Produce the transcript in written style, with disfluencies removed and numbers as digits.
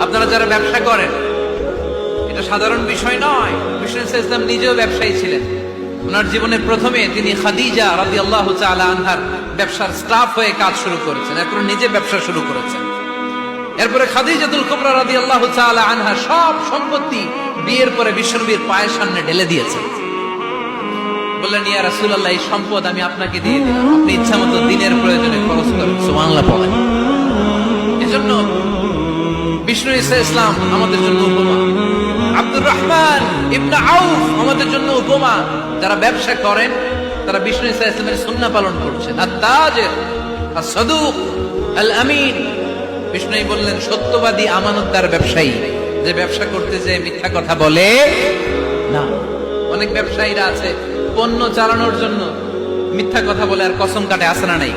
আপনারা যারা ব্যবসা করেন, এটা সাধারণ বিষয় নয়। বিষ্ণু ইসলাম নিজেও ব্যবসায়ী ছিলেন। ওনার জীবনের প্রথমে তিনি খাদিজা রাদিয়াল্লাহু তাআলা আনহার ব্যবসার স্টাফ হয়ে কাজ শুরু করেছেন, এরপর নিজে ব্যবসা শুরু করেছেন। এরপরে খাদিজাতুল কুবরা রাদিয়াল্লাহু তাআলা আনহা সব সম্পত্তি বিয়ের পরে বিশ্বনবীর পায়ের সামনে ঢেলে দিয়েছেন। বললেন, ইয়া রাসূলুল্লাহ, এই সম্পদ আমি আপনাকে দিয়ে দিলাম, আপনি ইচ্ছামতো দিনের প্রয়োজনে খরচ করেন। সুবহানাল্লাহ পড়েন। এজন্য বিষ্ণু ইসলাম আমাদের জন্য উপমা, আব্দুর রহমান ইবনে আউফ আমাদের জন্য উপমা। যারা ব্যবসা করেন তারা বিষ্ণু ইসলামের সুন্নাহ পালন করছেন। আত-তাজির আস-সাদুক আল-আমিন, বিষ্ণু বললেন সত্যবাদী আমানতদার ব্যবসায়ী, যে ব্যবসা করতে যে মিথ্যা কথা বলে না। অনেক ব্যবসায়ীরা আছে পণ্য চালানোর জন্য মিথ্যা কথা বলে আর কসম কাটে, আছে না নাই?